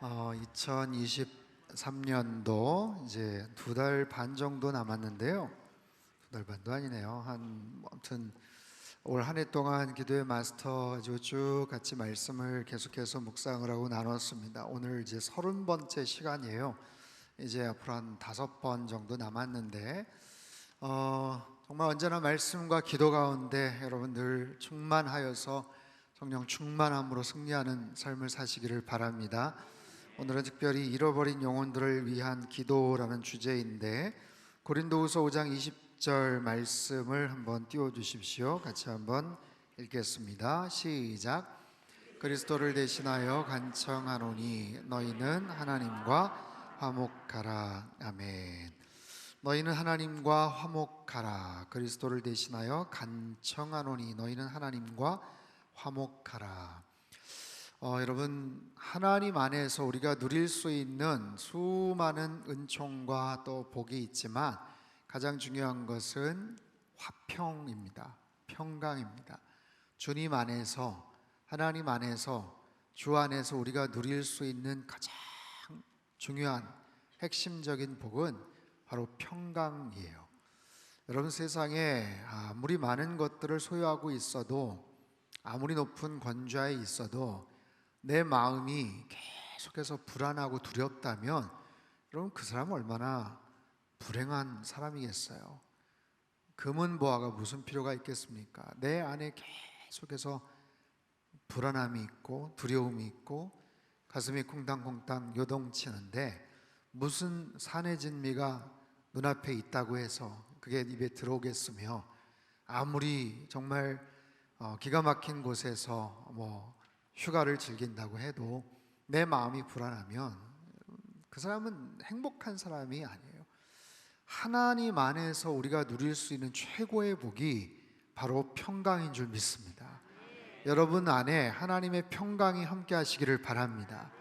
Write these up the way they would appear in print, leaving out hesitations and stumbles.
2023년도 이제 2달 반 정도 남았는데요. 2달 반도 아니네요. 아무튼 올 한 해 동안 기도의 마스터 쭉 같이 말씀을 계속해서 묵상을 하고 나눴습니다. 오늘 이제 30번째 시간이에요. 이제 앞으로 한 5번 정도 남았는데 정말 언제나 말씀과 기도 가운데 여러분 늘 충만하여서 성령 충만함으로 승리하는 삶을 사시기를 바랍니다. 오늘은 특별히 잃어버린 영혼들을 위한 기도라는 주제인데 고린도후서 5장 20절 말씀을 한번 띄워주십시오. 같이 한번 읽겠습니다. 시작. 그리스도를 대신하여 간청하노니 너희는 하나님과 화목하라. 아멘. 너희는 하나님과 화목하라. 그리스도를 대신하여 간청하노니 너희는 하나님과 화목하라. 여러분, 하나님 안에서 우리가 누릴 수 있는 수많은 은총과 또 복이 있지만 가장 중요한 것은 화평입니다. 평강입니다. 주님 안에서, 하나님 안에서, 주 안에서 우리가 누릴 수 있는 가장 중요한 핵심적인 복은 바로 평강이에요. 여러분, 세상에 아무리 많은 것들을 소유하고 있어도, 아무리 높은 권좌에 있어도 내 마음이 계속해서 불안하고 두렵다면 여러분, 그 사람은 얼마나 불행한 사람이겠어요. 금은보화가 무슨 필요가 있겠습니까? 내 안에 계속해서 불안함이 있고 두려움이 있고 가슴이 쿵당쿵당 요동치는데 무슨 산의 진미가 눈앞에 있다고 해서 그게 입에 들어오겠으며, 아무리 정말 기가 막힌 곳에서 휴가를 즐긴다고 해도 내 마음이 불안하면 그 사람은 행복한 사람이 아니에요. 하나님 안에서 우리가 누릴 수 있는 최고의 복이 바로 평강인 줄 믿습니다. 여러분 안에 하나님의 평강이 함께 하시기를 바랍니다.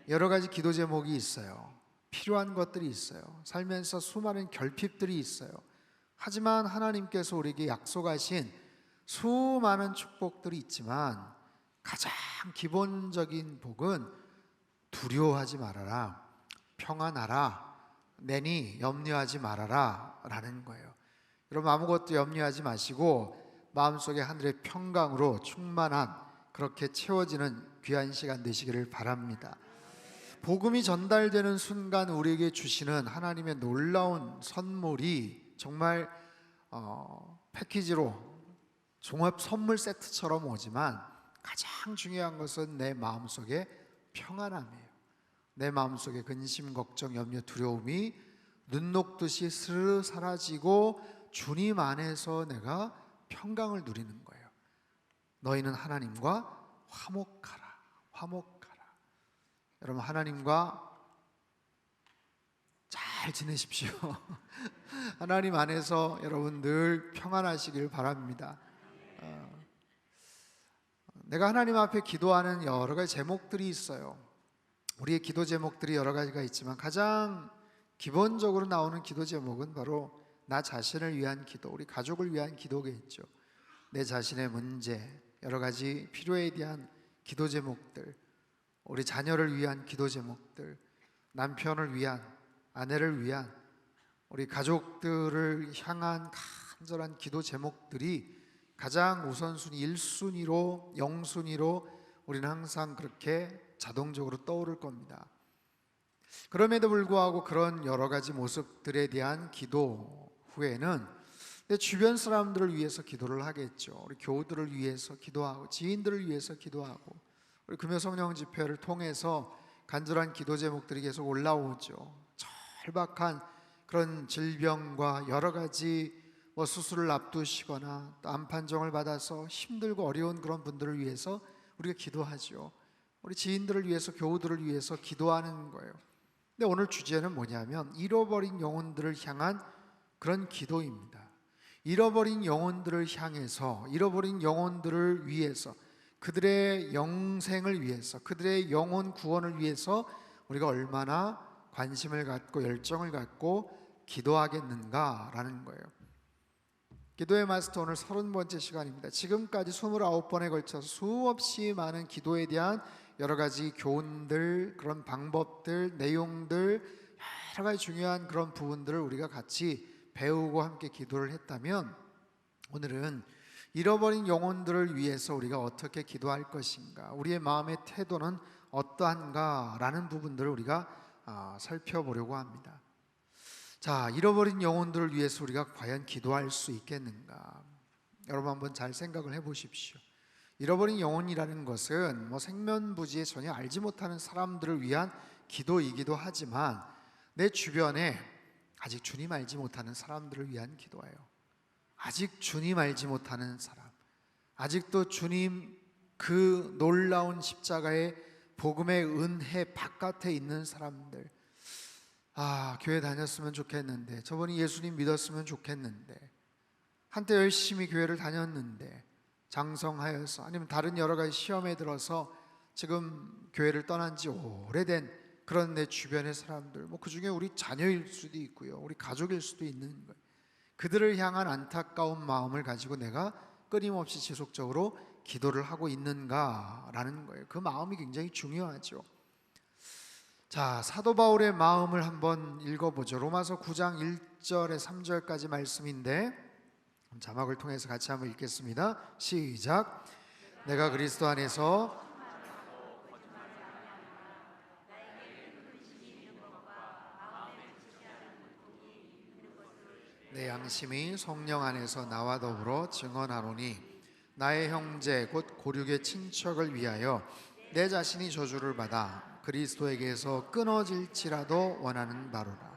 여러 가지 기도 제목이 있어요. 필요한 것들이 있어요. 살면서 수많은 결핍들이 있어요. 하지만 하나님께서 우리에게 약속하신 수많은 축복들이 있지만 가장 기본적인 복은 두려워하지 말아라, 평안하라, 내니 염려하지 말아라 라는 거예요. 여러분, 아무것도 염려하지 마시고 마음속에 하늘의 평강으로 충만한, 그렇게 채워지는 귀한 시간 되시기를 바랍니다. 복음이 전달되는 순간 우리에게 주시는 하나님의 놀라운 선물이 정말 패키지로 종합 선물 세트처럼 오지만 가장 중요한 것은 내 마음속에 평안함이에요. 내 마음속에 근심, 걱정, 염려, 두려움이 눈 녹듯이 스르르 사라지고 주님 안에서 내가 평강을 누리는 거예요. 너희는 하나님과 화목하라. 화목하라. 여러분, 하나님과 잘 지내십시오. 하나님 안에서 여러분 늘 평안하시길 바랍니다. 내가 하나님 앞에 기도하는 여러 가지 제목들이 있어요. 우리의 기도 제목들이 여러 가지가 있지만 가장 기본적으로 나오는 기도 제목은 바로 나 자신을 위한 기도, 우리 가족을 위한 기도겠죠. 내 자신의 문제, 여러 가지 필요에 대한 기도 제목들, 우리 자녀를 위한 기도 제목들, 남편을 위한, 아내를 위한, 우리 가족들을 향한 간절한 기도 제목들이 가장 우선순위, 1순위로, 0순위로 우리는 항상 그렇게 자동적으로 떠오를 겁니다. 그럼에도 불구하고 그런 여러 가지 모습들에 대한 기도 후에는 내 주변 사람들을 위해서 기도를 하겠죠. 우리 교우들을 위해서 기도하고, 지인들을 위해서 기도하고, 우리 금요성령 집회를 통해서 간절한 기도 제목들이 계속 올라오죠. 절박한 그런 질병과 여러 가지 수술을 앞두시거나 또 암 판정을 받아서 힘들고 어려운 그런 분들을 위해서 우리가 기도하죠. 우리 지인들을 위해서, 교우들을 위해서 기도하는 거예요. 근데 오늘 주제는 뭐냐면 잃어버린 영혼들을 향한 그런 기도입니다. 잃어버린 영혼들을 향해서, 잃어버린 영혼들을 위해서, 그들의 영생을 위해서, 그들의 영혼 구원을 위해서 우리가 얼마나 관심을 갖고 열정을 갖고 기도하겠는가라는 거예요. 기도의 마스터 오늘 30번째 시간입니다. 지금까지 29번에 걸쳐서 수없이 많은 기도에 대한 여러 가지 교훈들, 그런 방법들, 내용들, 여러 가지 중요한 그런 부분들을 우리가 같이 배우고 함께 기도를 했다면, 오늘은 잃어버린 영혼들을 위해서 우리가 어떻게 기도할 것인가, 우리의 마음의 태도는 어떠한가 라는 부분들을 우리가 살펴보려고 합니다. 자, 잃어버린 영혼들을 위해서 우리가 과연 기도할 수 있겠는가? 여러분 한번 잘 생각을 해보십시오. 잃어버린 영혼이라는 것은 생면부지에 전혀 알지 못하는 사람들을 위한 기도이기도 하지만, 내 주변에 아직 주님 알지 못하는 사람들을 위한 기도예요. 아직 주님 알지 못하는 사람, 아직도 주님 그 놀라운 십자가의 복음의 은혜 바깥에 있는 사람들, 교회 다녔으면 좋겠는데, 저번에 예수님 믿었으면 좋겠는데, 한때 열심히 교회를 다녔는데 장성하여서, 아니면 다른 여러 가지 시험에 들어서 지금 교회를 떠난 지 오래된 그런 내 주변의 사람들, 그 중에 우리 자녀일 수도 있고요, 우리 가족일 수도 있는 거예요. 그들을 향한 안타까운 마음을 가지고 내가 끊임없이 지속적으로 기도를 하고 있는가라는 거예요. 그 마음이 굉장히 중요하죠. 자, 사도 바울의 마음을 한번 읽어보죠. 로마서 9장 1절에 3절까지 말씀인데, 자막을 통해서 같이 한번 읽겠습니다. 시작. 내가 그리스도 안에서 내 양심이 성령 안에서 나와 더불어 증언하노니, 나의 형제 곧 고륙의 친척을 위하여 내 자신이 저주를 받아 그리스도에게서 끊어질지라도 원하는 바로라.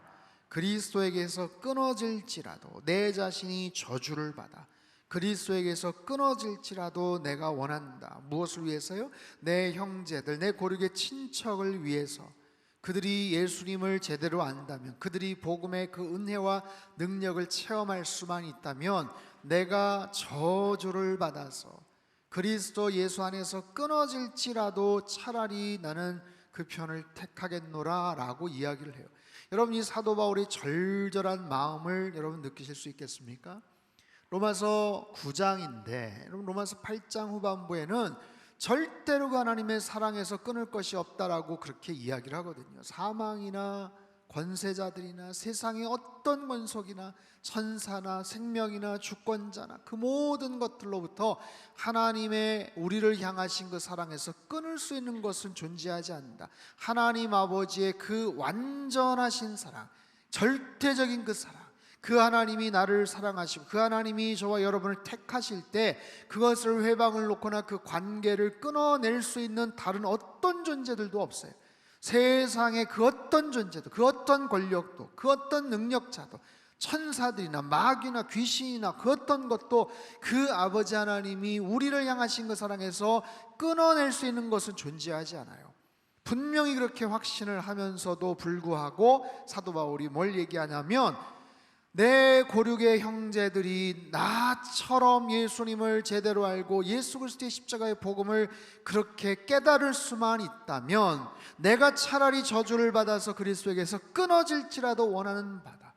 그리스도에게서 끊어질지라도, 내 자신이 저주를 받아 그리스도에게서 끊어질지라도 내가 원한다. 무엇을 위해서요? 내 형제들, 내 고륙의 친척을 위해서. 그들이 예수님을 제대로 안다면, 그들이 복음의 그 은혜와 능력을 체험할 수만 있다면, 내가 저주를 받아서 그리스도 예수 안에서 끊어질지라도 차라리 나는 그 편을 택하겠노라 라고 이야기를 해요. 여러분, 이 사도 바울의 절절한 마음을 여러분 느끼실 수 있겠습니까? 로마서 9장인데 로마서 8장 후반부에는 절대로 하나님의 사랑에서 끊을 것이 없다라고 그렇게 이야기를 하거든요. 사망이나 권세자들이나 세상의 어떤 권속이나 천사나 생명이나 주권자나 그 모든 것들로부터 하나님의 우리를 향하신 그 사랑에서 끊을 수 있는 것은 존재하지 않는다. 하나님 아버지의 그 완전하신 사랑, 절대적인 그 사랑, 그 하나님이 나를 사랑하시고 그 하나님이 저와 여러분을 택하실 때 그것을 회방을 놓거나 그 관계를 끊어낼 수 있는 다른 어떤 존재들도 없어요. 세상의 그 어떤 존재도, 그 어떤 권력도, 그 어떤 능력자도, 천사들이나 마귀나 귀신이나 그 어떤 것도 그 아버지 하나님이 우리를 향하신 그 사랑에서 끊어낼 수 있는 것은 존재하지 않아요. 분명히 그렇게 확신을 하면서도 불구하고 사도 바울이 뭘 얘기하냐면, 내 고륙의 형제들이 나처럼 예수님을 제대로 알고 예수 그리스도의 십자가의 복음을 그렇게 깨달을 수만 있다면 내가 차라리 저주를 받아서 그리스도에게서 끊어질지라도 원하는 바다.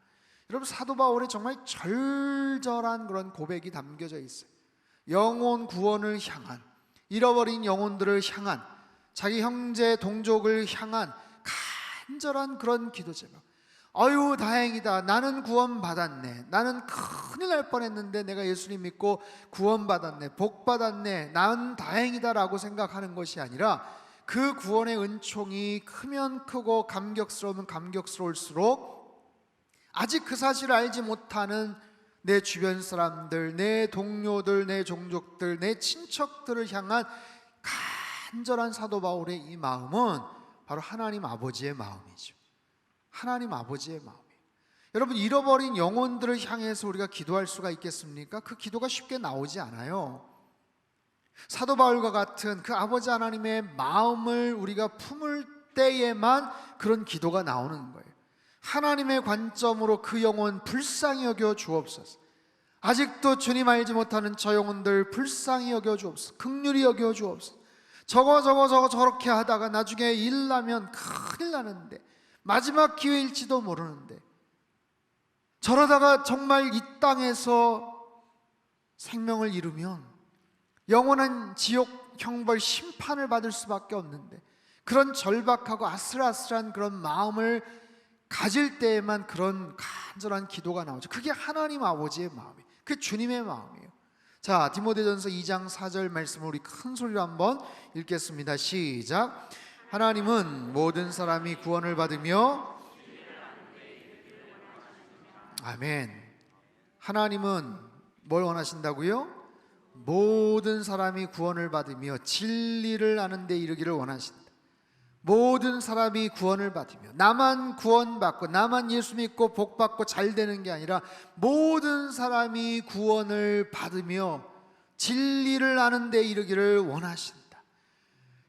여러분, 사도 바울의 정말 절절한 그런 고백이 담겨져 있어요. 영혼 구원을 향한, 잃어버린 영혼들을 향한, 자기 형제 동족을 향한 간절한 그런 기도 제목. 아유, 다행이다. 나는 구원받았네. 나는 큰일 날 뻔했는데 내가 예수님 믿고 구원받았네, 복받았네, 난 다행이다 라고 생각하는 것이 아니라, 그 구원의 은총이 크면 크고 감격스러우면 감격스러울수록 아직 그 사실을 알지 못하는 내 주변 사람들, 내 동료들, 내 종족들, 내 친척들을 향한 간절한 사도 바울의 이 마음은 바로 하나님 아버지의 마음이죠. 하나님 아버지의 마음이에요. 여러분, 잃어버린 영혼들을 향해서 우리가 기도할 수가 있겠습니까? 그 기도가 쉽게 나오지 않아요. 사도 바울과 같은 그 아버지 하나님의 마음을 우리가 품을 때에만 그런 기도가 나오는 거예요. 하나님의 관점으로 그 영혼 불쌍히 여겨 주옵소서. 아직도 주님 알지 못하는 저 영혼들 불쌍히 여겨 주옵소서. 긍휼히 여겨 주옵소서. 저거 저렇게 하다가 나중에 일 나면 큰일 나는데, 마지막 기회일지도 모르는데, 저러다가 정말 이 땅에서 생명을 잃으면 영원한 지옥, 형벌 심판을 받을 수밖에 없는데, 그런 절박하고 아슬아슬한 그런 마음을 가질 때에만 그런 간절한 기도가 나오죠. 그게 하나님 아버지의 마음이에요. 그게 주님의 마음이에요. 자, 디모데전서 2장 4절 말씀을 우리 큰 소리로 한번 읽겠습니다. 시작. 하나님은 모든 사람이 구원을 받으며, 아멘. 하나님은 뭘 원하신다고요? 모든 사람이 구원을 받으며 진리를 아는 데 이르기를 원하신다. 모든 사람이 구원을 받으며, 나만 구원받고 나만 예수 믿고 복받고 잘 되는 게 아니라 모든 사람이 구원을 받으며 진리를 아는 데 이르기를 원하신다.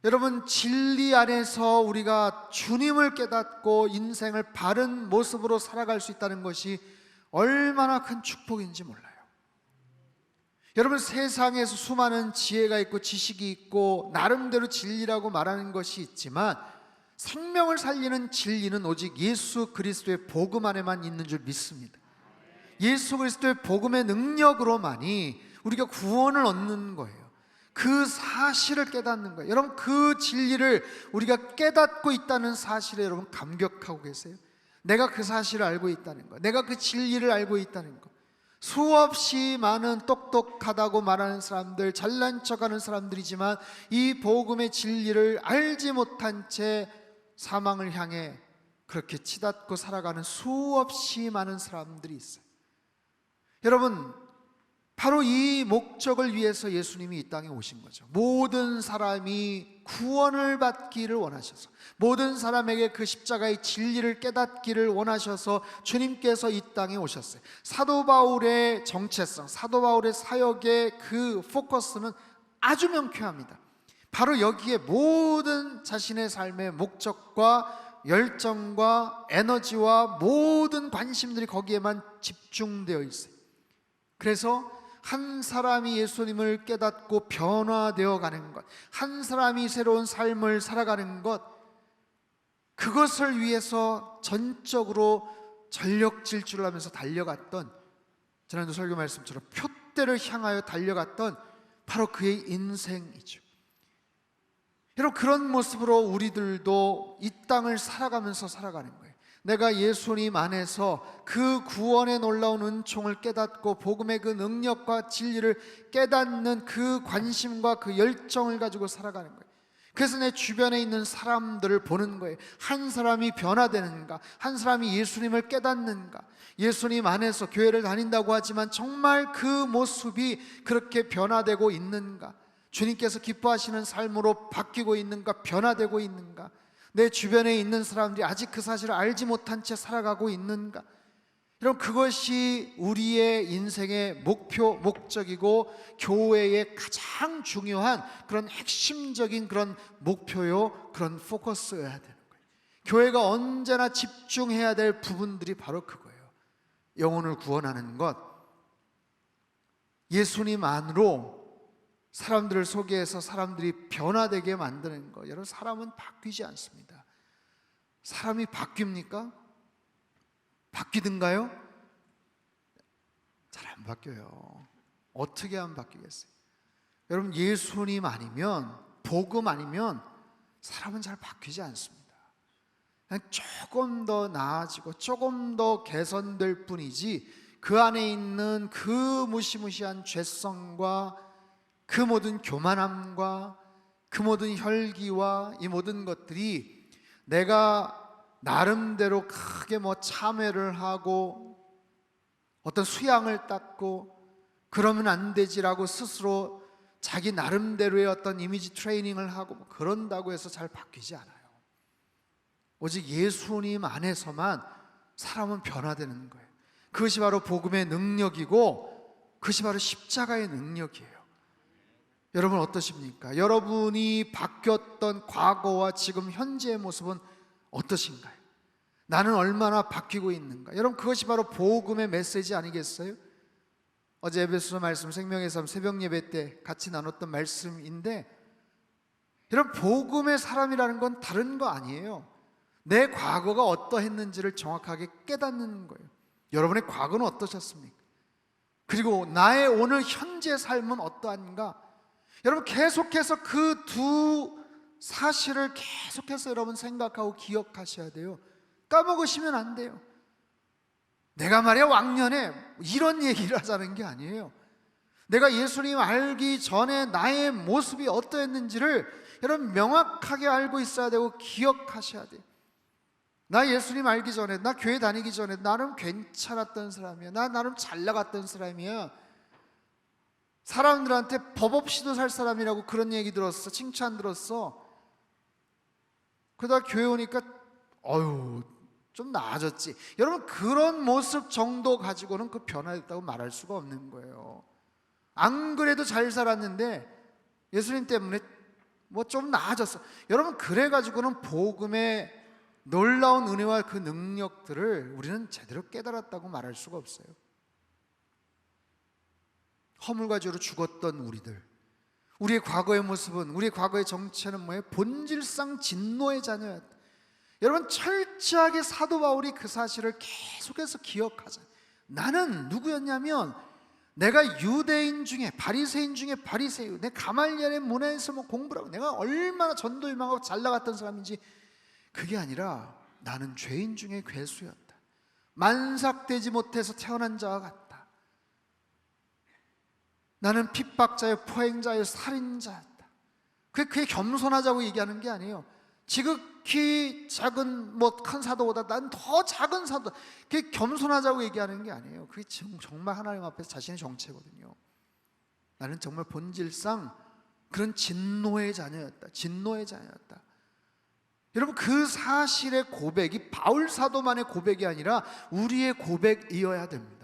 여러분, 진리 안에서 우리가 주님을 깨닫고 인생을 바른 모습으로 살아갈 수 있다는 것이 얼마나 큰 축복인지 몰라요. 여러분, 세상에서 수많은 지혜가 있고 지식이 있고 나름대로 진리라고 말하는 것이 있지만, 생명을 살리는 진리는 오직 예수 그리스도의 복음 안에만 있는 줄 믿습니다. 예수 그리스도의 복음의 능력으로만이 우리가 구원을 얻는 거예요. 그 사실을 깨닫는 거예요. 여러분, 그 진리를 우리가 깨닫고 있다는 사실에 여러분 감격하고 계세요? 내가 그 사실을 알고 있다는 거, 내가 그 진리를 알고 있다는 거. 수없이 많은 똑똑하다고 말하는 사람들, 잘난 척하는 사람들이지만 이 복음의 진리를 알지 못한 채 사망을 향해 그렇게 치닫고 살아가는 수없이 많은 사람들이 있어요. 여러분, 바로 이 목적을 위해서 예수님이 이 땅에 오신 거죠. 모든 사람이 구원을 받기를 원하셔서, 모든 사람에게 그 십자가의 진리를 깨닫기를 원하셔서 주님께서 이 땅에 오셨어요. 사도 바울의 정체성, 사도 바울의 사역의 그 포커스는 아주 명쾌합니다. 바로 여기에 모든 자신의 삶의 목적과 열정과 에너지와 모든 관심들이 거기에만 집중되어 있어요. 그래서 한 사람이 예수님을 깨닫고 변화되어 가는 것, 한 사람이 새로운 삶을 살아가는 것, 그것을 위해서 전적으로 전력 질주를 하면서 달려갔던, 지난주 설교 말씀처럼 표대를 향하여 달려갔던 바로 그의 인생이죠. 여러분, 그런 모습으로 우리들도 이 땅을 살아가면서 살아가는 거예요. 내가 예수님 안에서 그 구원의 놀라운 은총을 깨닫고 복음의 그 능력과 진리를 깨닫는 그 관심과 그 열정을 가지고 살아가는 거예요. 그래서 내 주변에 있는 사람들을 보는 거예요. 한 사람이 변화되는가? 한 사람이 예수님을 깨닫는가? 예수님 안에서 교회를 다닌다고 하지만 정말 그 모습이 그렇게 변화되고 있는가? 주님께서 기뻐하시는 삶으로 바뀌고 있는가? 변화되고 있는가? 내 주변에 있는 사람들이 아직 그 사실을 알지 못한 채 살아가고 있는가? 여러분, 그것이 우리의 인생의 목표, 목적이고 교회의 가장 중요한 그런 핵심적인 그런 목표요, 그런 포커스여야 되는 거예요. 교회가 언제나 집중해야 될 부분들이 바로 그거예요. 영혼을 구원하는 것, 예수님 안으로 사람들을 소개해서 사람들이 변화되게 만드는 거. 여러분, 사람은 바뀌지 않습니다. 사람이 바뀝니까? 바뀌든가요? 잘 안 바뀌어요. 어떻게 하면 바뀌겠어요? 여러분, 예수님 아니면, 복음 아니면 사람은 잘 바뀌지 않습니다. 그냥 조금 더 나아지고 조금 더 개선될 뿐이지, 그 안에 있는 그 무시무시한 죄성과 그 모든 교만함과 그 모든 혈기와 이 모든 것들이 내가 나름대로 크게 참회를 하고 어떤 수양을 닦고 그러면 안 되지라고 스스로 자기 나름대로의 어떤 이미지 트레이닝을 하고 그런다고 해서 잘 바뀌지 않아요. 오직 예수님 안에서만 사람은 변화되는 거예요. 그것이 바로 복음의 능력이고 그것이 바로 십자가의 능력이에요. 여러분, 어떠십니까? 여러분이 바뀌었던 과거와 지금 현재의 모습은 어떠신가요? 나는 얼마나 바뀌고 있는가? 여러분, 그것이 바로 복음의 메시지 아니겠어요? 어제 에베소서 말씀, 생명의 삶 새벽 예배 때 같이 나눴던 말씀인데, 여러분, 복음의 사람이라는 건 다른 거 아니에요. 내 과거가 어떠했는지를 정확하게 깨닫는 거예요. 여러분의 과거는 어떠셨습니까? 그리고 나의 오늘 현재 삶은 어떠한가? 여러분 계속해서 그 두 사실을 계속해서 여러분 생각하고 기억하셔야 돼요. 까먹으시면 안 돼요. 내가 말이야 왕년에 이런 얘기를 하자는 게 아니에요. 내가 예수님 알기 전에 나의 모습이 어떠했는지를 여러분 명확하게 알고 있어야 되고 기억하셔야 돼요. 나 예수님 알기 전에, 나 교회 다니기 전에 나름 괜찮았던 사람이야. 나 나름 잘 나갔던 사람이야. 사람들한테 법 없이도 살 사람이라고 그런 얘기 들었어. 칭찬 들었어. 그러다 교회 오니까 어휴 좀 나아졌지. 여러분 그런 모습 정도 가지고는 그 변화됐다고 말할 수가 없는 거예요. 안 그래도 잘 살았는데 예수님 때문에 뭐 좀 나아졌어. 여러분 그래 가지고는 복음의 놀라운 은혜와 그 능력들을 우리는 제대로 깨달았다고 말할 수가 없어요. 허물과 죄로 죽었던 우리들, 우리의 과거의 모습은, 우리의 과거의 정체는 뭐예요? 본질상 진노의 자녀였다. 여러분 철저하게 사도 바울이 그 사실을 계속해서 기억하자. 나는 누구였냐면 내가 유대인 중에 바리새인 중에 바리새인, 내 가말리엘의 문화에서 뭐 공부를 하고 내가 얼마나 전도 유망하고 잘 나갔던 사람인지, 그게 아니라 나는 죄인 중에 괴수였다. 만삭되지 못해서 태어난 자와 같다. 나는 핍박자여 포행자여 살인자였다. 그게 겸손하자고 얘기하는 게 아니에요. 지극히 작은 뭐 큰 사도보다 난 더 작은 사도, 그게 겸손하자고 얘기하는 게 아니에요. 그게 정말 하나님 앞에서 자신의 정체거든요. 나는 정말 본질상 그런 진노의 자녀였다. 진노의 자녀였다. 여러분 그 사실의 고백이 바울 사도만의 고백이 아니라 우리의 고백이어야 됩니다.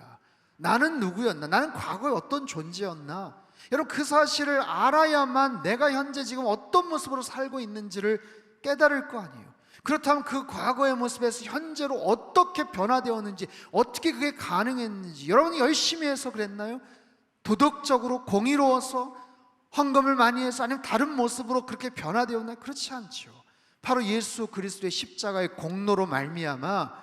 나는 누구였나? 나는 과거에 어떤 존재였나? 여러분 그 사실을 알아야만 내가 현재 지금 어떤 모습으로 살고 있는지를 깨달을 거 아니에요. 그렇다면 그 과거의 모습에서 현재로 어떻게 변화되었는지, 어떻게 그게 가능했는지, 여러분이 열심히 해서 그랬나요? 도덕적으로 공의로워서 헌금을 많이 해서, 아니면 다른 모습으로 그렇게 변화되었나요? 그렇지 않죠. 바로 예수 그리스도의 십자가의 공로로 말미암아,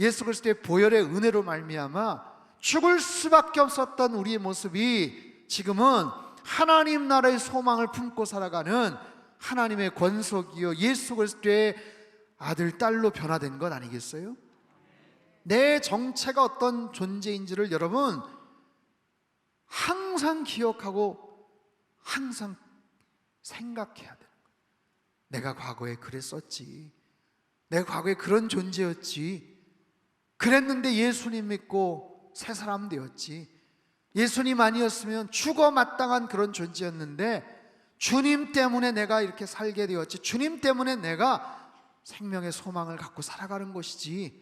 예수 그리스도의 보혈의 은혜로 말미암아 죽을 수밖에 없었던 우리의 모습이 지금은 하나님 나라의 소망을 품고 살아가는 하나님의 권속이요 예수 그리스도의 아들, 딸로 변화된 것 아니겠어요? 내 정체가 어떤 존재인지를 여러분 항상 기억하고 항상 생각해야 돼요. 내가 과거에 그랬었지, 내가 과거에 그런 존재였지, 그랬는데 예수님 믿고 새 사람 되었지. 예수님 아니었으면 죽어 마땅한 그런 존재였는데 주님 때문에 내가 이렇게 살게 되었지, 주님 때문에 내가 생명의 소망을 갖고 살아가는 것이지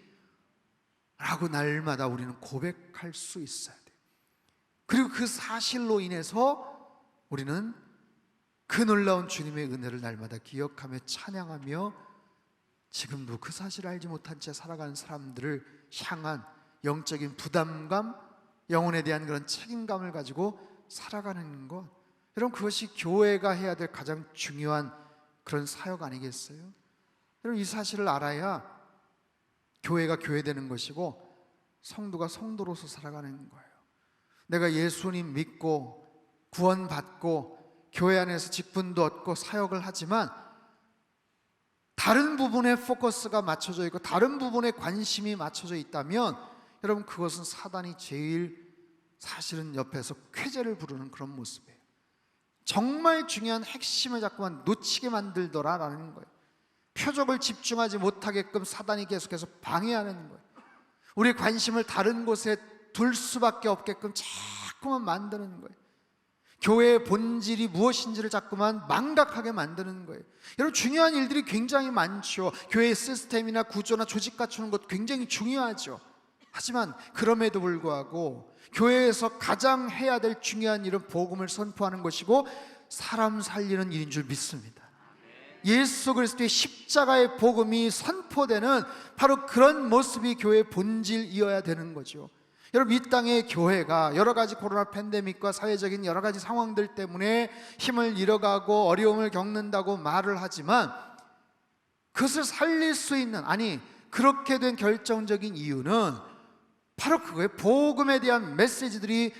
라고 날마다 우리는 고백할 수 있어야 돼요. 그리고 그 사실로 인해서 우리는 그 놀라운 주님의 은혜를 날마다 기억하며 찬양하며 지금도 그 사실을 알지 못한 채 살아가는 사람들을 향한 영적인 부담감, 영혼에 대한 그런 책임감을 가지고 살아가는 것, 여러분 그것이 교회가 해야 될 가장 중요한 그런 사역 아니겠어요? 여러분 이 사실을 알아야 교회가 교회되는 것이고 성도가 성도로서 살아가는 거예요. 내가 예수님 믿고 구원받고 교회 안에서 직분도 얻고 사역을 하지만 다른 부분에 포커스가 맞춰져 있고 다른 부분에 관심이 맞춰져 있다면 여러분 그것은 사단이 제일 사실은 옆에서 쾌재를 부르는 그런 모습이에요. 정말 중요한 핵심을 자꾸만 놓치게 만들더라라는 거예요. 표적을 집중하지 못하게끔 사단이 계속해서 방해하는 거예요. 우리의 관심을 다른 곳에 둘 수밖에 없게끔 자꾸만 만드는 거예요. 교회의 본질이 무엇인지를 자꾸만 망각하게 만드는 거예요. 여러분 중요한 일들이 굉장히 많죠. 교회의 시스템이나 구조나 조직 갖추는 것 굉장히 중요하죠. 하지만 그럼에도 불구하고 교회에서 가장 해야 될 중요한 일은 복음을 선포하는 것이고 사람 살리는 일인 줄 믿습니다. 예수 그리스도의 십자가의 복음이 선포되는 바로 그런 모습이 교회의 본질이어야 되는 거죠. 여러분 이 땅의 교회가 여러 가지 코로나 팬데믹과 사회적인 여러 가지 상황들 때문에 힘을 잃어가고 어려움을 겪는다고 말을 하지만 그것을 살릴 수 있는, 아니 그렇게 된 결정적인 이유는 바로 그거예요. 복음에 대한 메시지들이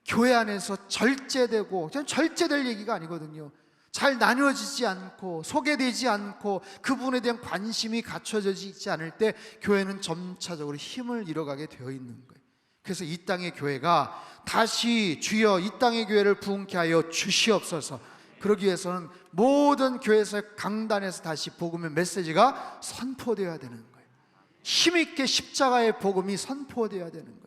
교회 안에서 절제되고, 그냥 절제될 얘기가 아니거든요. 잘 나뉘어지지 않고 소개되지 않고 그분에 대한 관심이 갖춰지지 않을 때 교회는 점차적으로 힘을 잃어가게 되어 있는 거예요. 그래서 이 땅의 교회가 다시 주여 이 땅의 교회를 부흥케 하여 주시옵소서. 그러기 위해서는 모든 교회에서 강단에서 다시 복음의 메시지가 선포되어야 되는 거예요. 힘있게 십자가의 복음이 선포되어야 되는 거예요.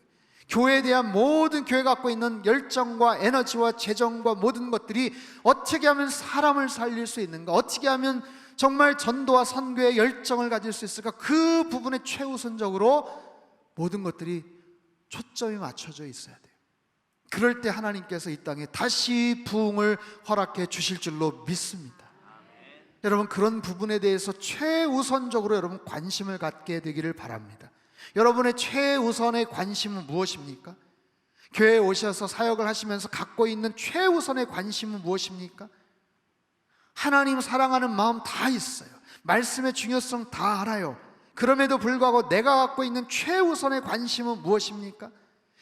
교회에 대한 모든 교회가 갖고 있는 열정과 에너지와 재정과 모든 것들이 어떻게 하면 사람을 살릴 수 있는가, 어떻게 하면 정말 전도와 선교의 열정을 가질 수 있을까, 그 부분에 최우선적으로 모든 것들이 초점이 맞춰져 있어야 돼요. 그럴 때 하나님께서 이 땅에 다시 부흥을 허락해 주실 줄로 믿습니다. 여러분, 그런 부분에 대해서 최우선적으로 여러분 관심을 갖게 되기를 바랍니다. 여러분의 최우선의 관심은 무엇입니까? 교회에 오셔서 사역을 하시면서 갖고 있는 최우선의 관심은 무엇입니까? 하나님 사랑하는 마음 다 있어요. 말씀의 중요성 다 알아요. 그럼에도 불구하고 내가 갖고 있는 최우선의 관심은 무엇입니까?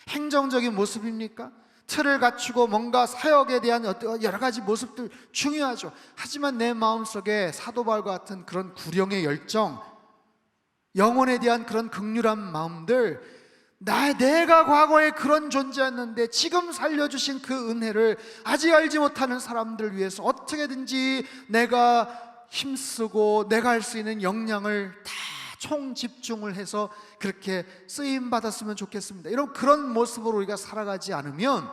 행정적인 모습입니까? 틀을 갖추고 뭔가 사역에 대한 여러 가지 모습들 중요하죠. 하지만 내 마음속에 사도 바울과 같은 그런 구령의 열정, 영혼에 대한 그런 극률한 마음들, 내가 과거에 그런 존재였는데 지금 살려주신 그 은혜를 아직 알지 못하는 사람들을 위해서 어떻게든지 내가 힘쓰고 내가 할 수 있는 역량을 다 총집중을 해서 그렇게 쓰임받았으면 좋겠습니다. 이런 그런 모습으로 우리가 살아가지 않으면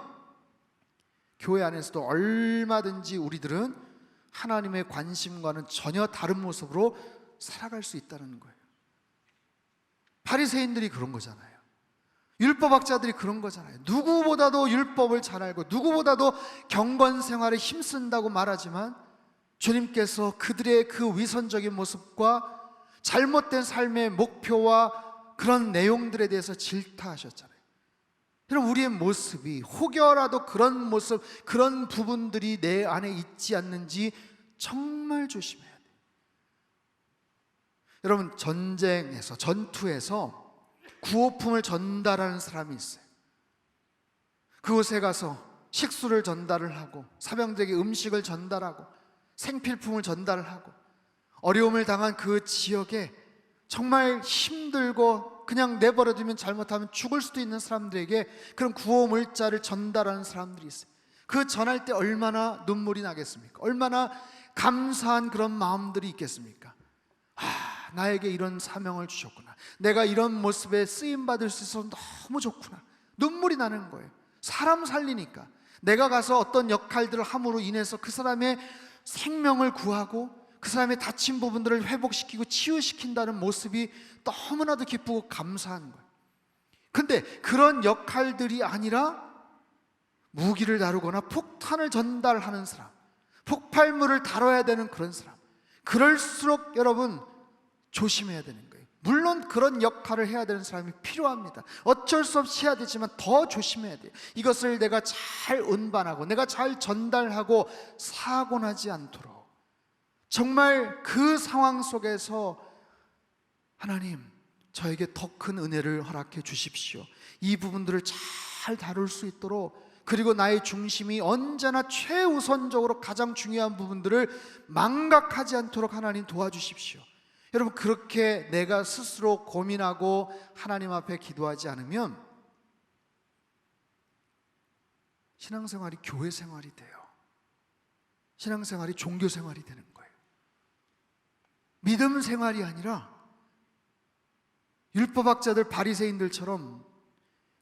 교회 안에서도 얼마든지 우리들은 하나님의 관심과는 전혀 다른 모습으로 살아갈 수 있다는 거예요. 바리새인들이 그런 거잖아요. 율법학자들이 그런 거잖아요. 누구보다도 율법을 잘 알고 누구보다도 경건 생활에 힘쓴다고 말하지만 주님께서 그들의 그 위선적인 모습과 잘못된 삶의 목표와 그런 내용들에 대해서 질타하셨잖아요. 여러분, 우리의 모습이 혹여라도 그런 모습, 그런 부분들이 내 안에 있지 않는지 정말 조심해야 돼요. 여러분, 전쟁에서, 전투에서 구호품을 전달하는 사람이 있어요. 그곳에 가서 식수를 전달을 하고 사병들에게 음식을 전달하고 생필품을 전달을 하고 어려움을 당한 그 지역에 정말 힘들고 그냥 내버려두면 잘못하면 죽을 수도 있는 사람들에게 그런 구호 물자를 전달하는 사람들이 있어요. 그 전할 때 얼마나 눈물이 나겠습니까? 얼마나 감사한 그런 마음들이 있겠습니까? 나에게 이런 사명을 주셨구나, 내가 이런 모습에 쓰임받을 수 있어서 너무 좋구나, 눈물이 나는 거예요. 사람 살리니까 내가 가서 어떤 역할들을 함으로 인해서 그 사람의 생명을 구하고 그 사람의 다친 부분들을 회복시키고 치유시킨다는 모습이 너무나도 기쁘고 감사한 거예요. 근데 그런 역할들이 아니라 무기를 다루거나 폭탄을 전달하는 사람, 폭발물을 다뤄야 되는 그런 사람, 그럴수록 여러분 조심해야 되는 거예요. 물론 그런 역할을 해야 되는 사람이 필요합니다. 어쩔 수 없이 해야 되지만 더 조심해야 돼요. 이것을 내가 잘 운반하고 내가 잘 전달하고 사고 나지 않도록 정말 그 상황 속에서 하나님, 저에게 더 큰 은혜를 허락해 주십시오. 이 부분들을 잘 다룰 수 있도록, 그리고 나의 중심이 언제나 최우선적으로 가장 중요한 부분들을 망각하지 않도록 하나님 도와주십시오. 여러분, 그렇게 내가 스스로 고민하고 하나님 앞에 기도하지 않으면 신앙생활이 교회 생활이 돼요. 신앙생활이 종교 생활이 되는 거예요. 믿음 생활이 아니라 율법학자들 바리새인들처럼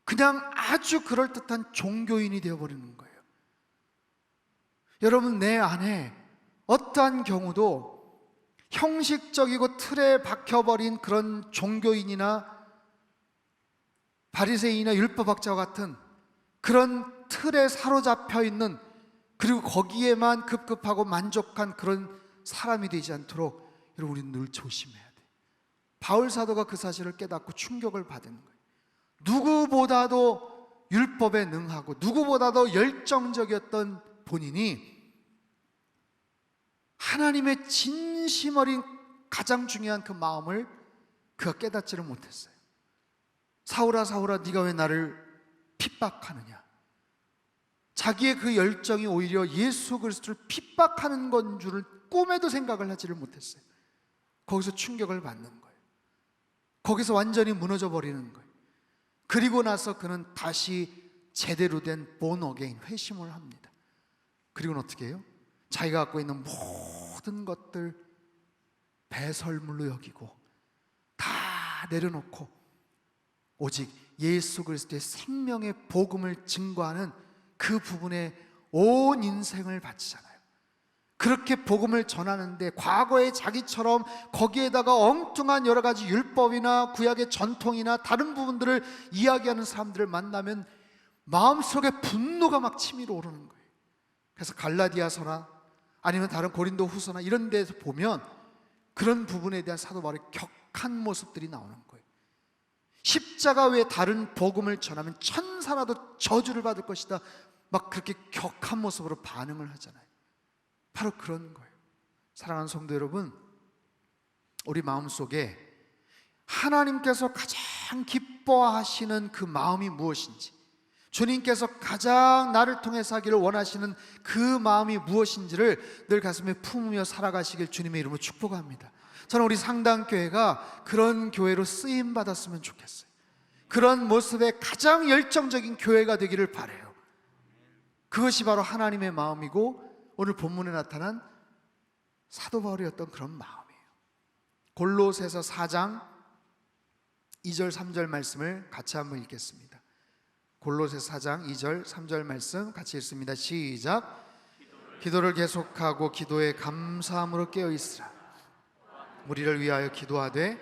그냥 아주 그럴듯한 종교인이 되어버리는 거예요. 여러분, 내 안에 어떠한 경우도 형식적이고 틀에 박혀버린 그런 종교인이나 바리새인이나 율법학자와 같은 그런 틀에 사로잡혀 있는, 그리고 거기에만 급급하고 만족한 그런 사람이 되지 않도록 여러분, 우리는 늘 조심해야 돼요. 바울 사도가 그 사실을 깨닫고 충격을 받은 거예요. 누구보다도 율법에 능하고 누구보다도 열정적이었던 본인이 하나님의 진심 어린 가장 중요한 그 마음을 그가 깨닫지를 못했어요. 사울아, 사울아, 네가 왜 나를 핍박하느냐? 자기의 그 열정이 오히려 예수 그리스도를 핍박하는 건 줄을 꿈에도 생각을 하지를 못했어요. 거기서 충격을 받는 거예요. 거기서 완전히 무너져 버리는 거예요. 그리고 나서 그는 다시 제대로 된 born again, 회심을 합니다. 그리고는 어떻게 해요? 자기가 갖고 있는 모든 것들 배설물로 여기고 다 내려놓고 오직 예수 그리스도의 생명의 복음을 증거하는 그 부분에 온 인생을 바치잖아요. 그렇게 복음을 전하는데 과거에 자기처럼 거기에다가 엉뚱한 여러 가지 율법이나 구약의 전통이나 다른 부분들을 이야기하는 사람들을 만나면 마음속에 분노가 막 치밀어 오르는 거예요. 그래서 갈라디아서나 아니면 다른 고린도 후서나 이런 데서 보면 그런 부분에 대한 사도 바울의 격한 모습들이 나오는 거예요. 십자가 외에 다른 복음을 전하면 천사라도 저주를 받을 것이다, 막 그렇게 격한 모습으로 반응을 하잖아요. 바로 그런 거예요. 사랑하는 성도 여러분, 우리 마음속에 하나님께서 가장 기뻐하시는 그 마음이 무엇인지, 주님께서 가장 나를 통해서 하기를 원하시는 그 마음이 무엇인지를 늘 가슴에 품으며 살아가시길 주님의 이름으로 축복합니다. 저는 우리 상당교회가 그런 교회로 쓰임 받았으면 좋겠어요. 그런 모습의 가장 열정적인 교회가 되기를 바라요. 그것이 바로 하나님의 마음이고 오늘 본문에 나타난 사도 바울이었던 그런 마음이에요. 골로새서 4장 2절 3절 말씀을 같이 한번 읽겠습니다. 골로새서 4장 2절 3절 말씀 같이 읽습니다. 시작. 기도를 계속하고 기도에 감사함으로 깨어있으라. 우리를 위하여 기도하되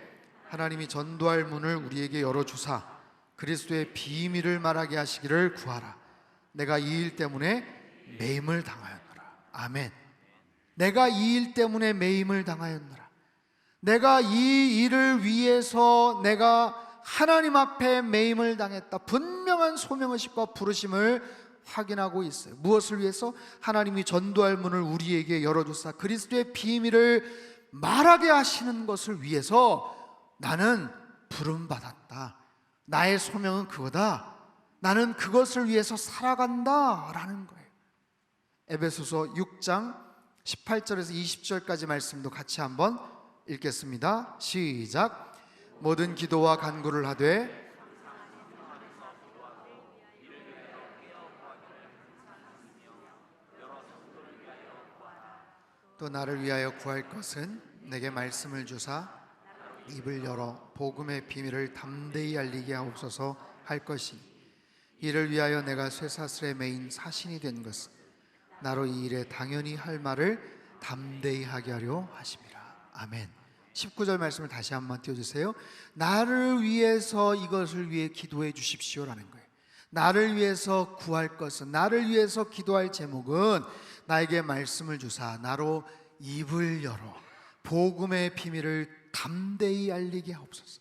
하나님이 전도할 문을 우리에게 열어주사 그리스도의 비밀을 말하게 하시기를 구하라. 내가 이 일 때문에 매임을 당하였노라. 아멘. 내가 이 일 때문에 매임을 당하였노라. 내가 이 일을 위해서 내가 하나님 앞에 매임을 당했다. 분명한 소명의식과 부르심을 확인하고 있어요. 무엇을 위해서? 하나님이 전도할 문을 우리에게 열어주사 그리스도의 비밀을 말하게 하시는 것을 위해서 나는 부름받았다. 나의 소명은 그거다. 나는 그것을 위해서 살아간다 라는 거예요. 에베소서 6장 18절에서 20절까지 말씀도 같이 한번 읽겠습니다. 시작. 모든 기도와 간구를 하되 또 나를 위하여 구할 것은 내게 말씀을 주사 입을 열어 복음의 비밀을 담대히 알리게 하옵소서 할 것이, 이를 위하여 내가 쇠사슬에 매인 사신이 된 것은 나로 이 일에 당연히 할 말을 담대히 하게 하려 하심이라. 아멘. 19절 말씀을 다시 한번 띄워주세요. 나를 위해서 이것을 위해 기도해 주십시오라는 거예요. 나를 위해서 구할 것은, 나를 위해서 기도할 제목은 나에게 말씀을 주사 나로 입을 열어 복음의 비밀을 담대히 알리게 하옵소서.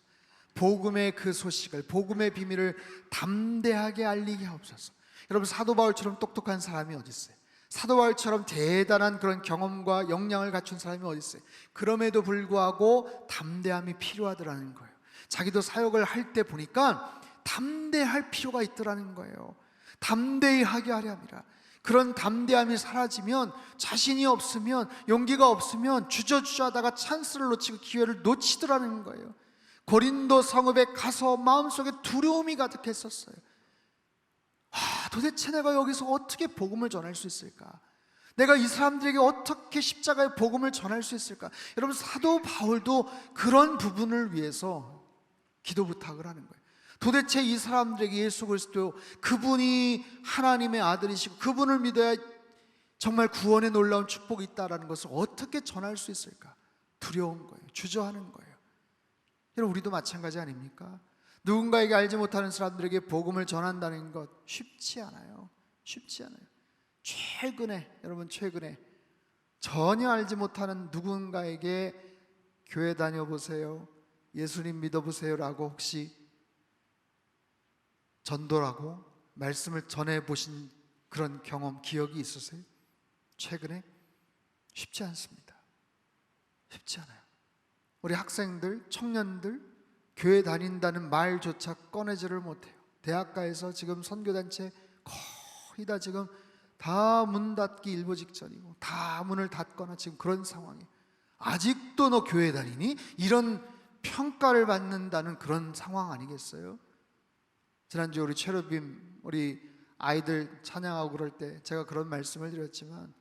복음의 그 소식을, 복음의 비밀을 담대하게 알리게 하옵소서. 여러분, 사도 바울처럼 똑똑한 사람이 어디 있어요? 사도 바울처럼 대단한 그런 경험과 역량을 갖춘 사람이 어디 있어요? 그럼에도 불구하고 담대함이 필요하더라는 거예요. 자기도 사역을 할 때 보니까 담대할 필요가 있더라는 거예요. 담대히 하게 하려 함이라. 그런 담대함이 사라지면, 자신이 없으면, 용기가 없으면 주저주저하다가 찬스를 놓치고 기회를 놓치더라는 거예요. 고린도 성읍에 가서 마음속에 두려움이 가득했었어요. 도대체 내가 여기서 어떻게 복음을 전할 수 있을까? 내가 이 사람들에게 어떻게 십자가의 복음을 전할 수 있을까? 여러분, 사도 바울도 그런 부분을 위해서 기도 부탁을 하는 거예요. 도대체 이 사람들에게 예수 그리스도, 그분이 하나님의 아들이시고 그분을 믿어야 정말 구원의 놀라운 축복이 있다는 것을 어떻게 전할 수 있을까? 두려운 거예요. 주저하는 거예요. 여러분, 우리도 마찬가지 아닙니까? 누군가에게 알지 못하는 사람들에게 복음을 전한다는 것 쉽지 않아요. 쉽지 않아요. 최근에 전혀 알지 못하는 누군가에게 교회 다녀보세요, 예수님 믿어보세요라고 혹시 전도라고 말씀을 전해보신 그런 경험, 기억이 있으세요? 최근에? 쉽지 않습니다. 쉽지 않아요. 우리 학생들, 청년들 교회 다닌다는 말조차 꺼내지를 못해요. 대학가에서 지금 선교단체 거의 다 지금 다 문 닫기 일보 직전이고 다 문을 닫거나 지금 그런 상황이에요. 아직도 너 교회 다니니? 이런 평가를 받는다는 그런 상황 아니겠어요? 지난주 우리 체르빔 우리 아이들 찬양하고 그럴 때 제가 그런 말씀을 드렸지만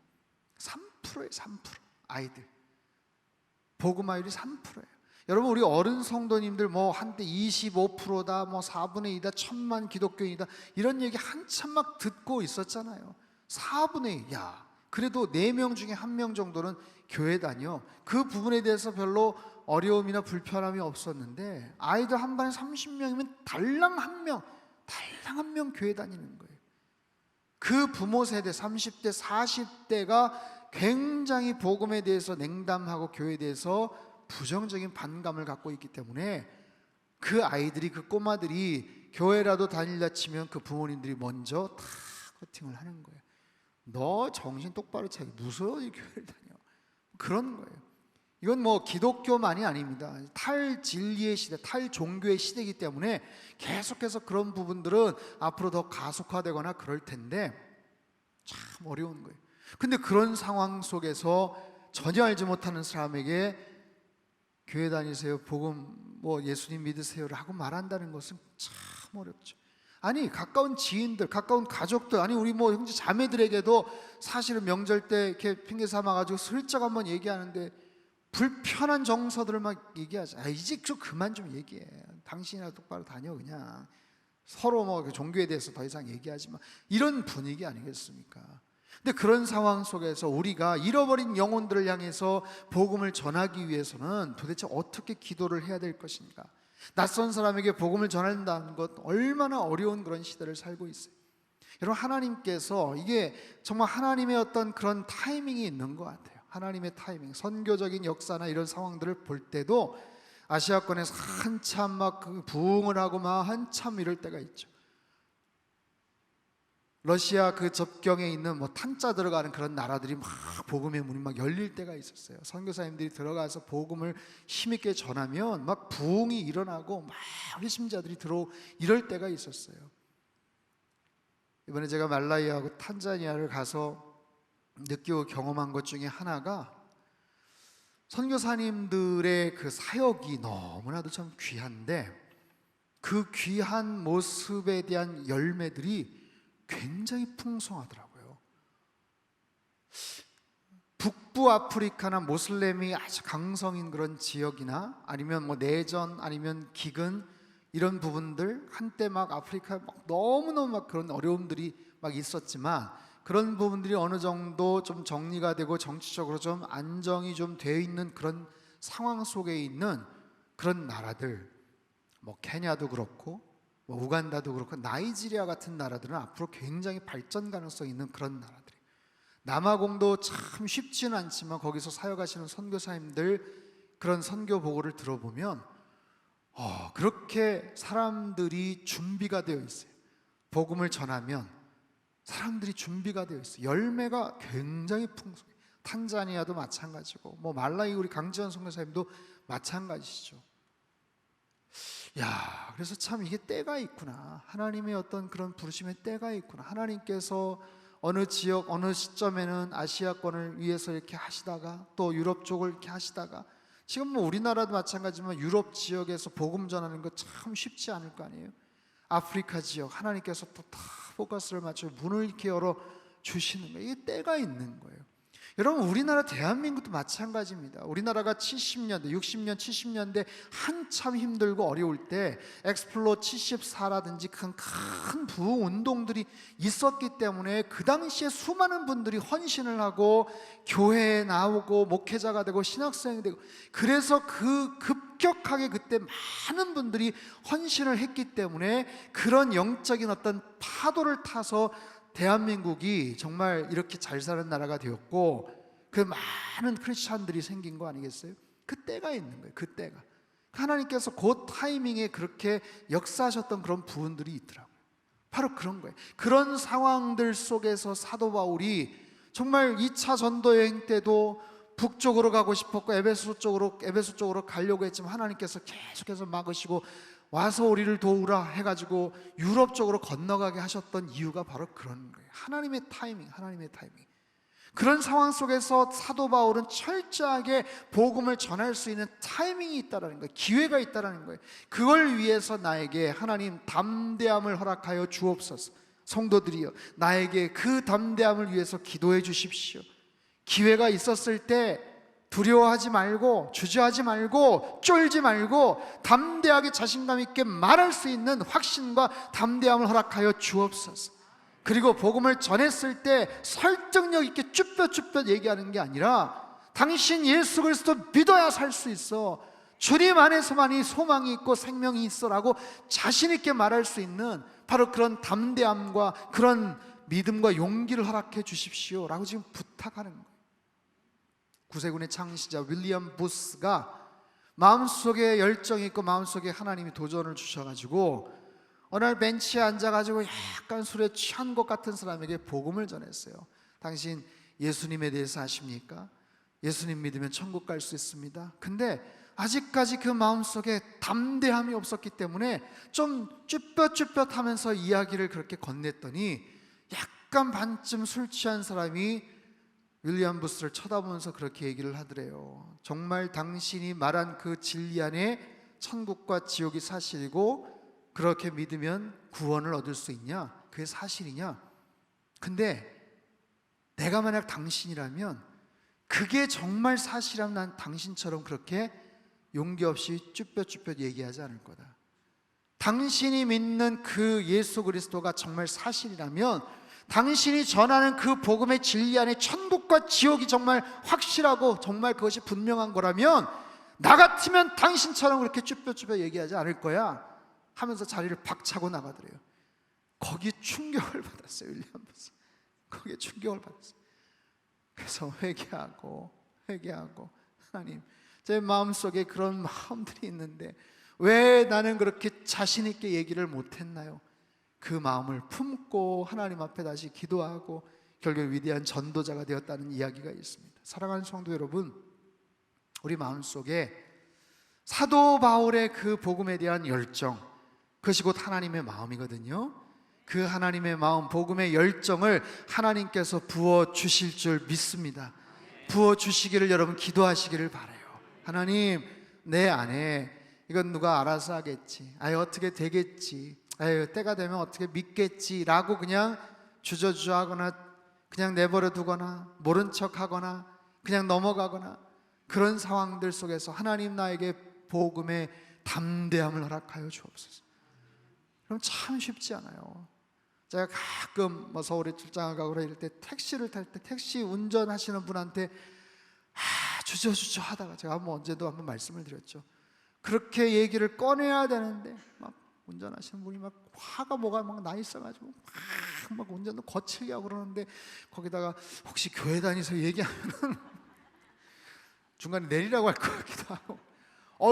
3%예요. 3%. 아이들 복음화율이 3%예요. 여러분, 우리 어른 성도님들 뭐 한때 25%다, 뭐 4분의 2다, 1000만 기독교인이다, 이런 얘기 한참 막 듣고 있었잖아요. 4분의 2, 야, 그래도 4명 중에 1명 정도는 교회 다녀. 그 부분에 대해서 별로 어려움이나 불편함이 없었는데, 아이들 한 반에 30명이면 달랑 한 명 교회 다니는 거예요. 그 부모 세대 30대, 40대가 굉장히 복음에 대해서 냉담하고 교회에 대해서 부정적인 반감을 갖고 있기 때문에 그 아이들이, 그 꼬마들이 교회라도 다닐라 치면 그 부모님들이 먼저 다 커팅을 하는 거예요. 너 정신 똑바로 차려, 무서워 교회를 다녀. 그런 거예요. 이건 뭐 기독교만이 아닙니다. 탈진리의 시대, 탈종교의 시대이기 때문에 계속해서 그런 부분들은 앞으로 더 가속화되거나 그럴 텐데 참 어려운 거예요. 근데 그런 상황 속에서 전혀 알지 못하는 사람에게 교회 다니세요, 복음 뭐 예수님 믿으세요를 하고 말한다는 것은 참 어렵죠. 아니, 가까운 지인들, 가까운 가족들, 아니 우리 뭐 형제 자매들에게도 사실은 명절 때 이렇게 핑계 삼아가지고 슬쩍 한번 얘기하는데 불편한 정서들을 막 얘기하지. 이제 좀 그만 좀 얘기해. 당신이나 똑바로 다녀. 그냥 서로 뭐 종교에 대해서 더 이상 얘기하지 마. 이런 분위기 아니겠습니까? 근데 그런 상황 속에서 우리가 잃어버린 영혼들을 향해서 복음을 전하기 위해서는 도대체 어떻게 기도를 해야 될 것인가? 낯선 사람에게 복음을 전한다는 것 얼마나 어려운 그런 시대를 살고 있어요. 여러분, 하나님께서 이게 정말 하나님의 어떤 그런 타이밍이 있는 것 같아요. 하나님의 타이밍, 선교적인 역사나 이런 상황들을 볼 때도 아시아권에서 한참 막 부흥을 하고 막 한참 이럴 때가 있죠. 러시아 그 접경에 있는 뭐 탄자 들어가는 그런 나라들이 막 복음의 문이 막 열릴 때가 있었어요. 선교사님들이 들어가서 복음을 힘있게 전하면 막 부흥이 일어나고 막 회심자들이 들어오고 이럴 때가 있었어요. 이번에 제가 말라위하고 탄자니아를 가서 느끼고 경험한 것 중에 하나가 선교사님들의 그 사역이 너무나도 참 귀한데 그 귀한 모습에 대한 열매들이 굉장히 풍성하더라고요. 북부 아프리카나 모슬렘이 아주 강성인 그런 지역이나 아니면 뭐 내전 아니면 기근 이런 부분들, 한때 막 아프리카에 막 너무너무 막 그런 어려움들이 막 있었지만 그런 부분들이 어느 정도 좀 정리가 되고 정치적으로 좀 안정이 좀 되어 있는 그런 상황 속에 있는 그런 나라들, 뭐 케냐도 그렇고 뭐 우간다도 그렇고 나이지리아 같은 나라들은 앞으로 굉장히 발전 가능성이 있는 그런 나라들이에요. 남아공도 참 쉽지는 않지만 거기서 사역하시는 선교사님들 그런 선교 보고를 들어보면 그렇게 사람들이 준비가 되어 있어요. 복음을 전하면 사람들이 준비가 되어 있어요. 열매가 굉장히 풍성해요. 탄자니아도 마찬가지고 뭐 말라위 우리 강지원 선교사님도 마찬가지시죠. 야, 그래서 참 이게 때가 있구나. 하나님의 어떤 그런 부르심의 때가 있구나. 하나님께서 어느 지역 어느 시점에는 아시아권을 위해서 이렇게 하시다가 또 유럽 쪽을 이렇게 하시다가 지금 뭐 우리나라도 마찬가지지만 유럽 지역에서 복음 전하는 거 참 쉽지 않을 거 아니에요. 아프리카 지역 하나님께서 또 다 포커스를 맞춰 문을 이렇게 열어 주시는 거예요. 이게 때가 있는 거예요. 여러분, 우리나라 대한민국도 마찬가지입니다. 우리나라가 70년대, 60년, 70년대 한참 힘들고 어려울 때 엑스플로 74라든지 큰 부흥 운동들이 있었기 때문에 그 당시에 수많은 분들이 헌신을 하고 교회에 나오고 목회자가 되고 신학생이 되고 그래서 그 급격하게 그때 많은 분들이 헌신을 했기 때문에 그런 영적인 어떤 파도를 타서 대한민국이 정말 이렇게 잘 사는 나라가 되었고 그 많은 크리스찬들이 생긴 거 아니겠어요? 그 때가 있는 거예요. 그 때가 하나님께서 그 타이밍에 그렇게 역사하셨던 그런 부분들이 있더라고요. 바로 그런 거예요. 그런 상황들 속에서 사도 바울이 정말 2차 전도 여행 때도 북쪽으로 가고 싶었고 에베소 쪽으로 가려고 했지만 하나님께서 계속해서 막으시고 와서 우리를 도우라 해가지고 유럽 쪽으로 건너가게 하셨던 이유가 바로 그런 거예요. 하나님의 타이밍. 그런 상황 속에서 사도 바울은 철저하게 복음을 전할 수 있는 타이밍이 있다라는 거예요. 기회가 있다라는 거예요. 그걸 위해서 나에게 하나님 담대함을 허락하여 주옵소서. 성도들이여, 나에게 그 담대함을 위해서 기도해 주십시오. 기회가 있었을 때 두려워하지 말고, 주저하지 말고, 쫄지 말고 담대하게 자신감 있게 말할 수 있는 확신과 담대함을 허락하여 주옵소서. 그리고 복음을 전했을 때 설득력 있게 쭈뼛쭈뼛 얘기하는 게 아니라 당신 예수 그리스도 믿어야 살 수 있어, 주님 안에서만이 소망이 있고 생명이 있어라고 자신 있게 말할 수 있는 바로 그런 담대함과 그런 믿음과 용기를 허락해 주십시오 라고 지금 부탁하는 거예요. 구세군의 창시자 윌리엄 부스가 마음속에 열정이 있고 마음속에 하나님이 도전을 주셔가지고 어느 날 벤치에 앉아가지고 약간 술에 취한 것 같은 사람에게 복음을 전했어요. 당신 예수님에 대해서 아십니까? 예수님 믿으면 천국 갈 수 있습니다. 근데 아직까지 그 마음속에 담대함이 없었기 때문에 좀 쭈뼛쭈뼛 하면서 이야기를 그렇게 건넸더니 약간 반쯤 술 취한 사람이 윌리엄 부스를 쳐다보면서 그렇게 얘기를 하더래요. 정말 당신이 말한 그 진리 안에 천국과 지옥이 사실이고 그렇게 믿으면 구원을 얻을 수 있냐? 그게 사실이냐? 근데 내가 만약 당신이라면 그게 정말 사실이라면 난 당신처럼 그렇게 용기 없이 쭈뼛쭈뼛 얘기하지 않을 거다. 당신이 믿는 그 예수 그리스도가 정말 사실이라면, 당신이 전하는 그 복음의 진리 안에 천국과 지옥이 정말 확실하고 정말 그것이 분명한 거라면 나 같으면 당신처럼 그렇게 쭈뼛쭈뼛 얘기하지 않을 거야 하면서 자리를 박차고 나가더래요. 거기에 충격을 받았어요. 윌리엄 부스. 거기에 충격을 받았어요. 그래서 회개하고 하나님, 제 마음속에 그런 마음들이 있는데 왜 나는 그렇게 자신 있게 얘기를 못했나요? 그 마음을 품고 하나님 앞에 다시 기도하고 결국 위대한 전도자가 되었다는 이야기가 있습니다. 사랑하는 성도 여러분, 우리 마음속에 사도 바울의 그 복음에 대한 열정, 그것이 곧 하나님의 마음이거든요. 그 하나님의 마음, 복음의 열정을 하나님께서 부어주실 줄 믿습니다. 부어주시기를 여러분 기도하시기를 바라요. 하나님, 내 안에 이건 누가 알아서 하겠지, 아유 어떻게 되겠지, 아유 때가 되면 어떻게 믿겠지 라고 그냥 주저주저 하거나 그냥 내버려 두거나 모른 척 하거나 그냥 넘어가거나 그런 상황들 속에서 하나님 나에게 복음의 담대함을 허락하여 주옵소서. 그럼 참 쉽지 않아요. 제가 가끔 서울에 출장을 가고 이럴 때 택시를 탈 때 택시 운전하시는 분한테 주저주저 하다가 제가 언제도 한번 말씀을 드렸죠. 그렇게 얘기를 꺼내야 되는데 막 운전하시는 분이 막 화가 뭐가 막 나 있어가지고 막 운전도 거칠게 하고 그러는데 거기다가 혹시 교회 다니서 얘기하면 중간에 내리라고 할 것 같기도 하고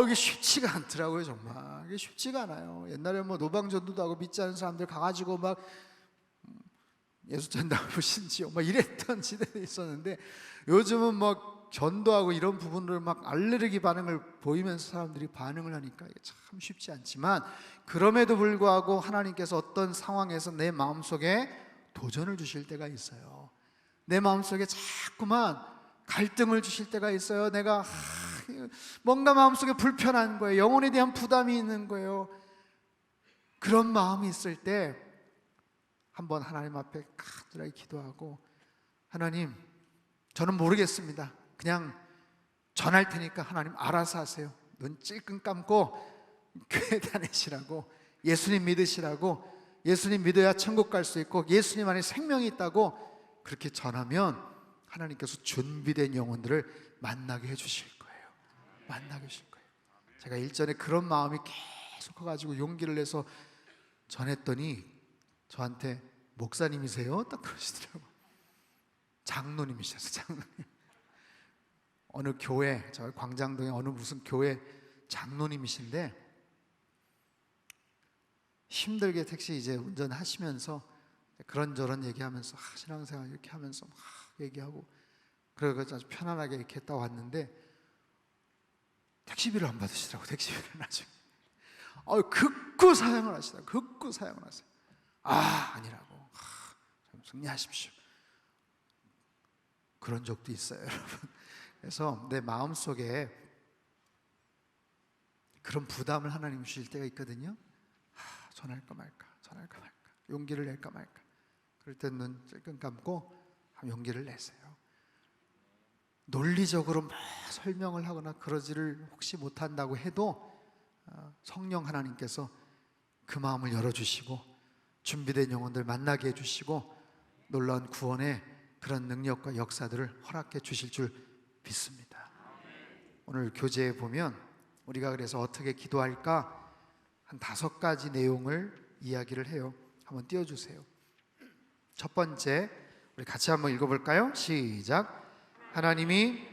이게 쉽지가 않더라고요. 정말 이게 쉽지가 않아요. 옛날에 노방전도도 하고 믿지 않는 사람들 가가지고 막 예수 전담하신지요 막 이랬던 시대도 있었는데 요즘은 전도하고 이런 부분을 알레르기 반응을 보이면서 사람들이 반응을 하니까 이게 참 쉽지 않지만, 그럼에도 불구하고 하나님께서 어떤 상황에서 내 마음속에 도전을 주실 때가 있어요. 내 마음속에 자꾸만 갈등을 주실 때가 있어요. 내가 뭔가 마음속에 불편한 거예요. 영혼에 대한 부담이 있는 거예요. 그런 마음이 있을 때 한번 하나님 앞에 간절하게 기도하고, 하나님, 저는 모르겠습니다. 그냥 전할 테니까 하나님 알아서 하세요. 눈 찔끔 감고 교회 다니시라고, 예수님 믿으시라고, 예수님 믿어야 천국 갈 수 있고 예수님 안에 생명이 있다고 그렇게 전하면 하나님께서 준비된 영혼들을 만나게 해주실 거예요. 만나게 해주실 거예요. 제가 일전에 그런 마음이 계속 커가지고 용기를 내서 전했더니 저한테 목사님이세요? 딱 그러시더라고요. 장로님이셨어요. 장로님. 어느 교회, 저 광장동에 어느 무슨 교회 장로님이신데 힘들게 택시 이제 운전하시면서 그런저런 얘기하면서 신앙생활 이렇게 하면서 막 얘기하고 그래서 아주 편안하게 이렇게 했다 왔는데 택시비를 안 받으시더라고. 택시비를 나중에 극구 사양을 하시더라고. 극구 사양을 하세요. 아니라고. 좀 승리하십시오. 그런 적도 있어요, 여러분. 그래서 내 마음속에 그런 부담을 하나님 주실 때가 있거든요. 전할까 말까, 전할까 말까, 용기를 낼까 말까. 그럴 때 눈 찔끔 감고 용기를 내세요. 논리적으로 막 설명을 하거나 그러지를 혹시 못한다고 해도 성령 하나님께서 그 마음을 열어주시고 준비된 영혼들 만나게 해주시고 놀라운 구원의 그런 능력과 역사들을 허락해 주실 줄 믿습니다. 오늘 교재에 보면 우리가 그래서 어떻게 기도할까 한 5가지 내용을 이야기를 해요. 한번 띄워주세요. 첫 번째, 우리 같이 한번 읽어볼까요? 시작. 하나님이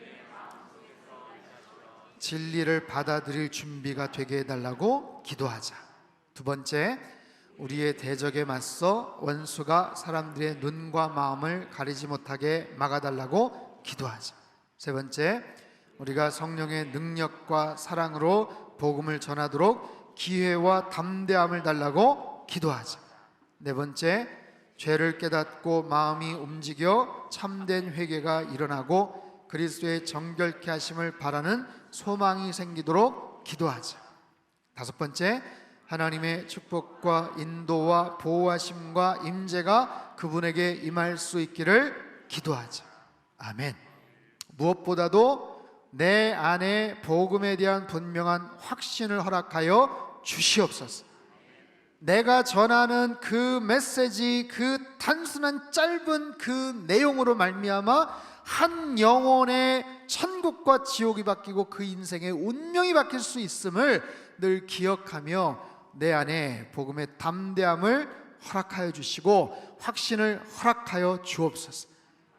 진리를 받아들일 준비가 되게 해달라고 기도하자. 두 번째, 우리의 대적에 맞서 원수가 사람들의 눈과 마음을 가리지 못하게 막아달라고 기도하자. 세 번째, 우리가 성령의 능력과 사랑으로 복음을 전하도록 기회와 담대함을 달라고 기도하자. 네 번째, 죄를 깨닫고 마음이 움직여 참된 회개가 일어나고 그리스도의 정결케 하심을 바라는 소망이 생기도록 기도하자. 다섯 번째, 하나님의 축복과 인도와 보호하심과 임재가 그분에게 임할 수 있기를 기도하자. 아멘. 무엇보다도 내 안에 복음에 대한 분명한 확신을 허락하여 주시옵소서. 내가 전하는 그 메시지, 그 단순한 짧은 그 내용으로 말미암아 한 영혼의 천국과 지옥이 바뀌고 그 인생의 운명이 바뀔 수 있음을 늘 기억하며 내 안에 복음의 담대함을 허락하여 주시고 확신을 허락하여 주옵소서.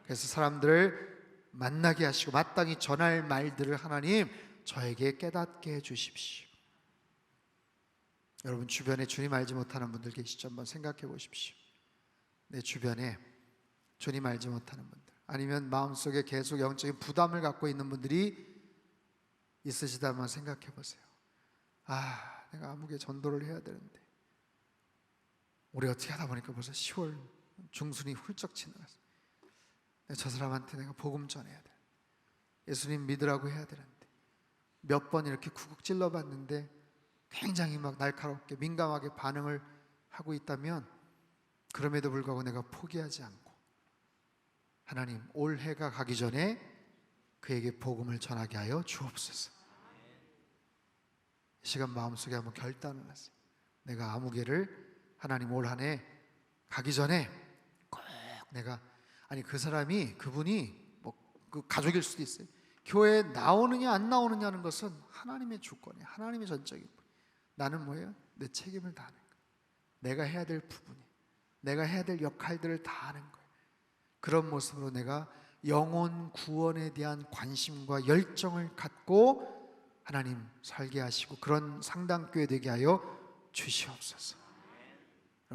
그래서 사람들을 만나게 하시고 마땅히 전할 말들을 하나님 저에게 깨닫게 해 주십시오. 여러분 주변에 주님 알지 못하는 분들 계시죠? 한번 생각해 보십시오. 내 주변에 주님 알지 못하는 분들, 아니면 마음속에 계속 영적인 부담을 갖고 있는 분들이 있으시다면 생각해 보세요. 내가 아무개 전도를 해야 되는데 올해 어떻게 하다 보니까 벌써 10월 중순이 훌쩍 지나갔어요. 저 사람한테 내가 복음 전해야 돼. 예수님 믿으라고 해야 되는데 몇 번 이렇게 쿡쿡 찔러봤는데 굉장히 막 날카롭게 민감하게 반응을 하고 있다면 그럼에도 불구하고 내가 포기하지 않고 하나님 올해가 가기 전에 그에게 복음을 전하게 하여 주옵소서. 이 시간 마음속에 한번 결단을 하세요. 내가 아무개를 하나님 올 한 해 가기 전에 꼭 내가 그 사람이 그분이 그 가족일 수도 있어요. 교회에 나오느냐 안 나오느냐는 것은 하나님의 주권이에요. 하나님의 전적인 분. 나는 뭐예요? 내 책임을 다하는 거예요. 내가 해야 될 부분이, 내가 해야 될 역할들을 다 하는 거예요. 그런 모습으로 내가 영혼 구원에 대한 관심과 열정을 갖고 하나님 살게 하시고 그런 상당교회 되게 하여 주시옵소서.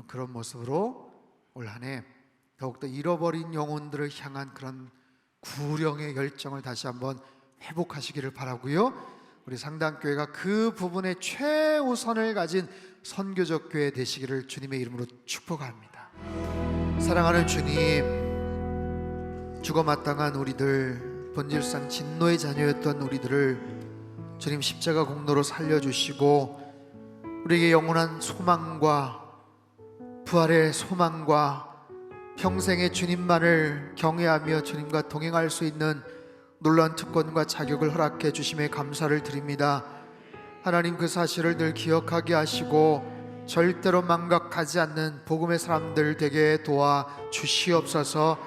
그런 모습으로 올 한 해 더욱더 잃어버린 영혼들을 향한 그런 구령의 열정을 다시 한번 회복하시기를 바라고요. 우리 상당교회가 그 부분에 최우선을 가진 선교적 교회 되시기를 주님의 이름으로 축복합니다. 사랑하는 주님, 죽어마땅한 우리들, 본질상 진노의 자녀였던 우리들을 주님 십자가 공로로 살려주시고 우리에게 영원한 소망과 부활의 소망과 평생의 주님만을 경외하며 주님과 동행할 수 있는 놀라운 특권과 자격을 허락해 주심에 감사를 드립니다. 하나님 그 사실을 늘 기억하게 하시고 절대로 망각하지 않는 복음의 사람들 되게 도와 주시옵소서.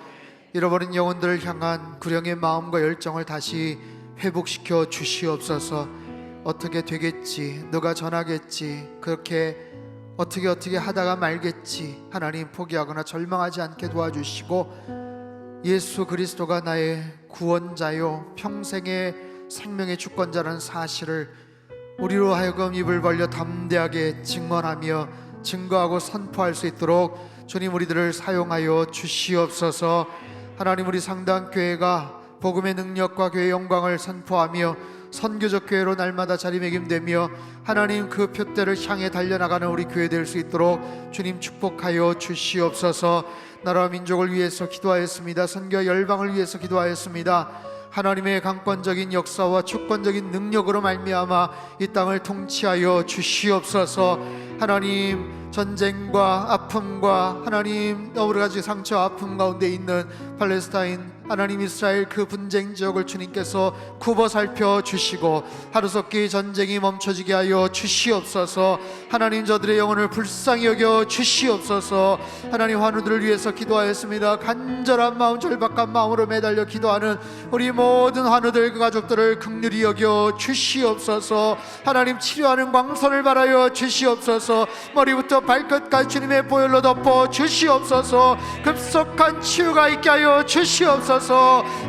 잃어버린 영혼들을 향한 구령의 마음과 열정을 다시 회복시켜 주시옵소서. 어떻게 되겠지, 너가 전하겠지, 그렇게 어떻게 하다가 말겠지, 하나님 포기하거나 절망하지 않게 도와주시고 예수 그리스도가 나의 구원자요 평생의 생명의 주권자라는 사실을 우리로 하여금 입을 벌려 담대하게 증언하며 증거하고 선포할 수 있도록 주님 우리들을 사용하여 주시옵소서. 하나님 우리 상당교회가 복음의 능력과 교회의 영광을 선포하며 선교적 교회로 날마다 자리매김되며 하나님 그 표대를 향해 달려나가는 우리 교회 될 수 있도록 주님 축복하여 주시옵소서. 나라와 민족을 위해서 기도하였습니다. 선교 열방을 위해서 기도하였습니다. 하나님의 강권적인 역사와 주권적인 능력으로 말미암아 이 땅을 통치하여 주시옵소서. 하나님, 전쟁과 아픔과 하나님 여러 가지 상처 아픔 가운데 있는 팔레스타인, 하나님 이스라엘 그 분쟁 지역을 주님께서 굽어 살펴 주시고 하루속히 전쟁이 멈춰지게 하여 주시옵소서. 하나님, 저들의 영혼을 불쌍히 여겨 주시옵소서. 하나님, 환우들을 위해서 기도하였습니다. 간절한 마음, 절박한 마음으로 매달려 기도하는 우리 모든 환우들, 그 가족들을 긍휼히 여겨 주시옵소서. 하나님, 치료하는 광선을 바라여 주시옵소서. 머리부터 발끝까지 주님의 보혈로 덮어 주시옵소서. 급속한 치유가 있게 하여 주시옵소서.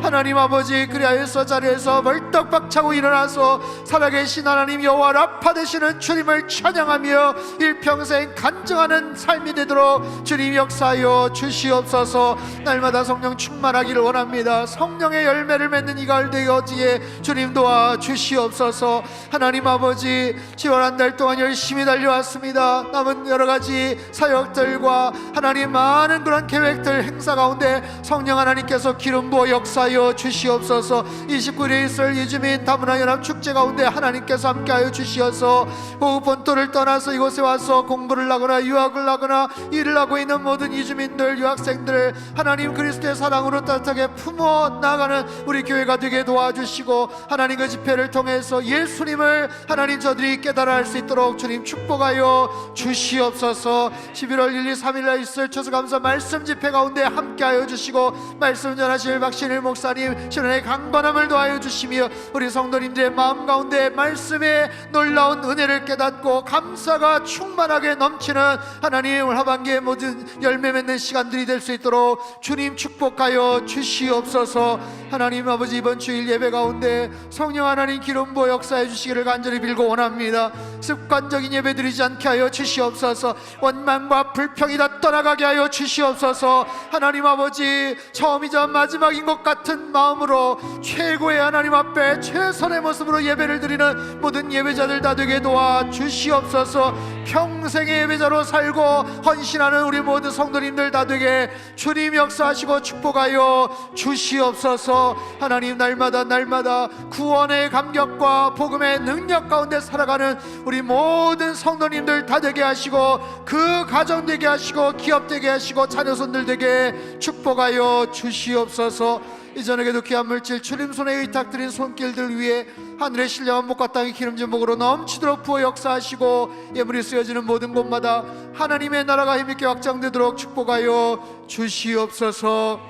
하나님 아버지, 그리하여서 자리에서 벌떡 박차고 일어나서 살아계신 하나님 여호와 라파 되시는 주님을 찬양하며 일평생 간증하는 삶이 되도록 주님 역사하여 주시옵소서. 날마다 성령 충만하기를 원합니다. 성령의 열매를 맺는 이 가을 되어지에 주님 도와 주시옵소서. 하나님 아버지, 10월 한 달 동안 열심히 달려왔습니다. 남은 여러 가지 사역들과 하나님 많은 그런 계획들, 행사 가운데 성령 하나님께서 기름 부어 역사하여 주시옵소서. 29일에 있을 이주민 다문화 연합 축제 가운데 하나님께서 함께하여 주시어서 호흡 본토를 떠나서 이곳에 와서 공부를 하거나 유학을 하거나 일을 하고 있는 모든 이주민들, 유학생들을 하나님 그리스도의 사랑으로 따뜻하게 품어 나가는 우리 교회가 되게 도와주시고 하나님 그 집회를 통해서 예수님을 하나님 저들이 깨달아 알 수 있도록 주님 축복하여 주시옵소서. 11월 1, 2, 3일에 있을 추수감사 말씀 집회 가운데 함께하여 주시고 말씀 전하실 박신일 목사님 신원의 강건함을 더하여 주시며 우리 성도님들의 마음 가운데 말씀의 놀라운 은혜를 깨닫고 감사가 충만하게 넘치는 하나님 올 하반기의 모든 열매 맺는 시간들이 될 수 있도록 주님 축복하여 주시옵소서. 하나님 아버지, 이번 주일 예배 가운데 성령 하나님 기름 부어 역사해 주시기를 간절히 빌고 원합니다. 습관적인 예배 드리지 않게 하여 주시옵소서. 원망과 불평이 다 떠나가게 하여 주시옵소서. 하나님 아버지, 처음이자 마지막인 것 같은 마음으로 최고의 하나님 앞에 최선의 모습으로 예배를 드리는 모든 예배자들 다 되게 도와 주시옵소서. 평생의 예배자로 살고 헌신하는 우리 모든 성도님들 다 되게 주님 역사하시고 축복하여 주시옵소서. 하나님, 날마다 구원의 감격과 복음의 능력 가운데 살아가는 우리 모든 성도님들 다 되게 하시고 그 가정 되게 하시고 기업 되게 하시고 자녀손들 되게 축복하여 주시옵소서. 이전에도 귀한 물질 주님 손에 의탁드린 손길들 위에 하늘의 신령한 목과 땅의 기름진 목으로 넘치도록 부어 역사하시고 예물이 쓰여지는 모든 곳마다 하나님의 나라가 힘있게 확장되도록 축복하여 주시옵소서.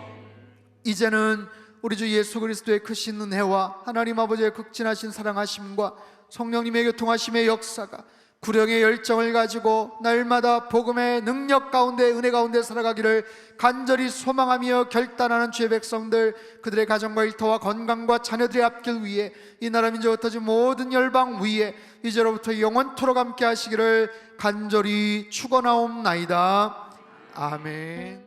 이제는 우리 주 예수 그리스도의 크신 은혜와 하나님 아버지의 극진하신 사랑하심과 성령님의 교통하심의 역사가 구령의 열정을 가지고 날마다 복음의 능력 가운데 은혜 가운데 살아가기를 간절히 소망하며 결단하는 주의 백성들, 그들의 가정과 일터와 건강과 자녀들의 앞길 위에 이 나라 민족 흩어진 모든 열방 위에 이제로부터 영원토록 함께 하시기를 간절히 축원하옵나이다. 아멘.